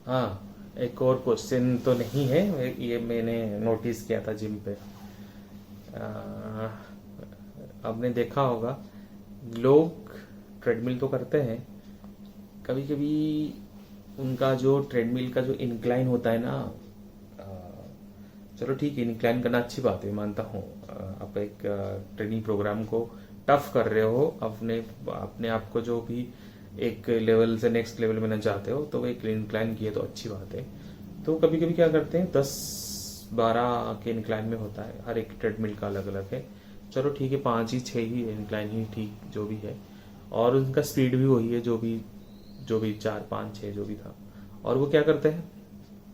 हाँ, एक और क्वेश्चन तो नहीं है, ये मैंने नोटिस किया था जिम पे। आ, आपने देखा होगा, लोग ट्रेडमिल तो करते हैं, कभी कभी उनका जो ट्रेडमिल का जो इंक्लाइन होता है ना, आ, चलो ठीक है, इंक्लाइन करना अच्छी बात है, मानता हूँ। आप एक ट्रेनिंग प्रोग्राम को टफ कर रहे हो, अपने अपने आप को जो भी एक लेवल से नेक्स्ट लेवल में ना चाहते हो, तो वो एक इंक्लाइन किए तो अच्छी बात है। तो कभी कभी क्या करते हैं, 10-12 के इंक्लाइन में होता है, हर एक ट्रेडमिल का अलग अलग है। चलो ठीक है, 5 ही 6 ही इंक्लाइन ही ठीक जो भी है, और उनका स्पीड भी वही है, जो भी 4 5 6 जो भी था। और वो क्या करते हैं,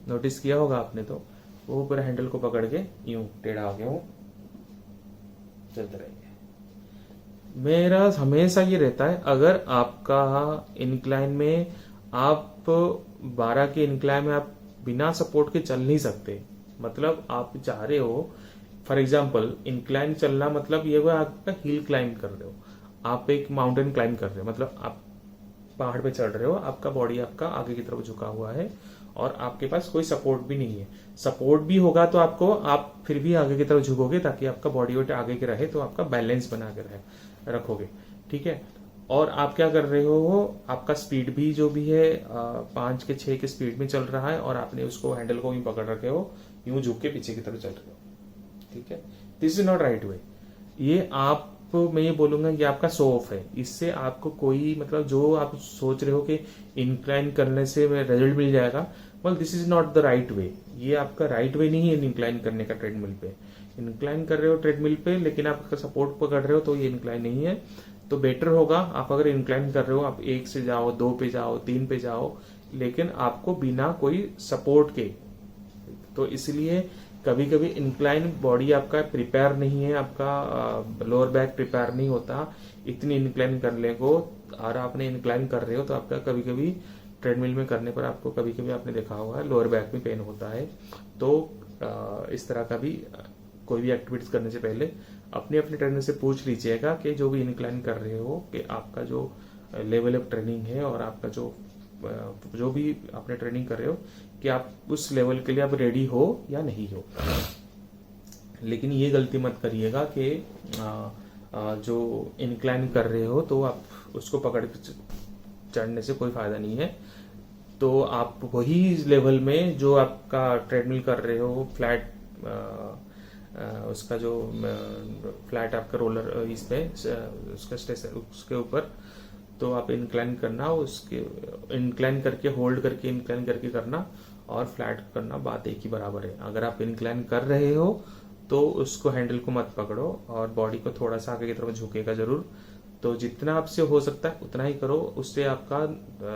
नोटिस किया होगा आपने, तो वो ऊपर हैंडल को पकड़ के यूं टेढ़ा हो गया वो चलते रहेंगे। मेरा हमेशा ये रहता है, अगर आपका इंक्लाइन में आप 12 के इंक्लाइन में आप बिना सपोर्ट के चल नहीं सकते, मतलब आप चाह रहे हो, फॉर एग्जाम्पल इंक्लाइन चलना मतलब ये हुआ आपका हिल क्लाइंब कर रहे हो, आप एक माउंटेन क्लाइंब कर रहे हो, मतलब आप पहाड़ पे चढ़ रहे हो, आपका बॉडी आपका आगे की तरफ झुका हुआ है और आपके पास कोई सपोर्ट भी नहीं है। सपोर्ट भी होगा तो आपको आप फिर भी आगे की तरफ झुकोगे ताकि आपका बॉडी वेट आगे के रहे, तो आपका बैलेंस बना के रखोगे। ठीक है। और आप क्या कर रहे हो, आपका स्पीड भी जो भी है 5 के 6 के स्पीड में चल रहा है, और आपने उसको हैंडल को यूं पकड़ रखे हो, यूं झुक के पीछे की तरफ चल रहे हो। ठीक है, this is not right way. ये आप, मैं ये बोलूंगा कि आपका शो ऑफ है, इससे आपको कोई मतलब, जो आप सोच रहे हो कि इंक्लाइन करने से रिजल्ट मिल जाएगा, well this is not the right way. ये आपका राइट वे नहीं है इंक्लाइन करने का ट्रेडमिल पे। इंक्लाइन कर रहे हो ट्रेडमिल पे, लेकिन आप सपोर्ट पकड़ रहे हो, तो ये इंक्लाइन नहीं है। तो बेटर होगा, आप अगर इंक्लाइन कर रहे हो, आप 1 से जाओ, 2 पे जाओ, 3 पे जाओ, लेकिन आपको बिना कोई सपोर्ट के। तो इसलिए कभी कभी इंक्लाइन बॉडी आपका प्रिपेयर नहीं है, आपका लोअर बैक प्रिपेयर नहीं होता इतनी इंक्लाइन करने को, और आपने इंक्लाइन कर रहे हो तो आपका कभी कभी ट्रेडमिल में करने पर आपको कभी कभी आपने देखा होगा लोअर बैक में पेन होता है। तो इस तरह का भी कोई भी एक्टिविटीज करने से पहले अपने अपने ट्रेनर से पूछ लीजिएगा कि जो भी इंक्लाइन कर रहे हो, कि आपका जो लेवल ऑफ ट्रेनिंग है और आपका जो भी आपने ट्रेनिंग कर रहे हो, कि आप उस लेवल के लिए आप रेडी हो या नहीं हो। लेकिन ये गलती मत करिएगा कि जो इंक्लाइन कर रहे हो तो आप उसको पकड़ के चढ़ने से कोई फायदा नहीं है। तो आप वही लेवल में जो आपका ट्रेडमिल कर रहे हो, फ्लैट उसका जो फ्लैट आपका रोलर इस पे उसका स्टेशन उसके ऊपर, तो आप इंक्लाइन करना, उसके इंक्लाइन करके होल्ड करके इंक्लाइन करके करना, और फ्लैट करना, बात एक ही बराबर है। अगर आप इंक्लाइन कर रहे हो तो उसको हैंडल को मत पकड़ो और बॉडी को थोड़ा सा आगे की तरफ झुकेगा जरूर। तो जितना आपसे हो सकता है उतना ही करो, उससे आपका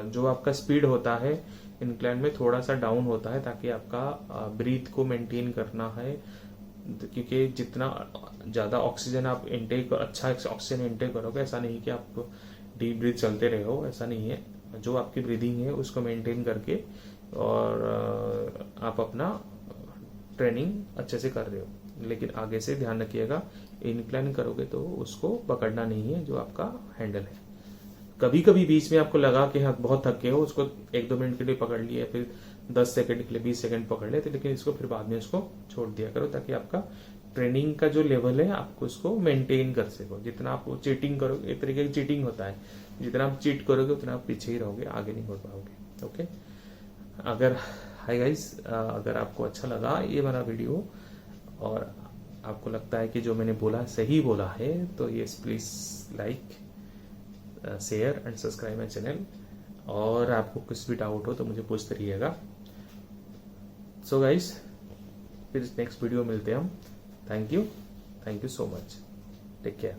जो आपका स्पीड होता है इंक्लाइन में थोड़ा सा डाउन होता है, ताकि आपका ब्रीथ को मेंटेन करना है। क्योंकि जितना ज्यादा ऑक्सीजन आप इनटेक, अच्छा ऑक्सीजन इनटेक करोगे, ऐसा नहीं कि आप डीप ब्रीथ चलते रहे हो, ऐसा नहीं है। जो आपकी ब्रीदिंग है उसको मेंटेन करके और आप अपना ट्रेनिंग अच्छे से कर रहे हो। लेकिन आगे से ध्यान रखिएगा, इंक्लाइन करोगे तो उसको पकड़ना नहीं है जो आपका हैंडल है। कभी कभी बीच में आपको लगा कि हाँ बहुत थके हो, उसको 1-2 मिनट के लिए पकड़ लिए, फिर 10 सेकंड के लिए 20 सेकंड पकड़ लेते, लेकिन इसको फिर बाद में उसको छोड़ दिया करो, ताकि आपका ट्रेनिंग का जो लेवल है आपको उसको मेंटेन कर सको। जितना आप चीटिंग करोगे, एक तरीके की चीटिंग होता है, जितना आप चीट करोगे उतना आप पीछे ही रहोगे, आगे नहीं बढ़ पाओगे। ओके। अगर हाय गाइस, अगर आपको अच्छा लगा ये मेरा वीडियो और आपको लगता है कि जो मैंने बोला सही बोला है, तो ये please like, share and subscribe my channel. और आपको कुछ भी डाउट हो तो मुझे पूछते रहिएगा। सो गाइस, फिर नेक्स्ट वीडियो मिलते हैं हम। Thank you so much, take care.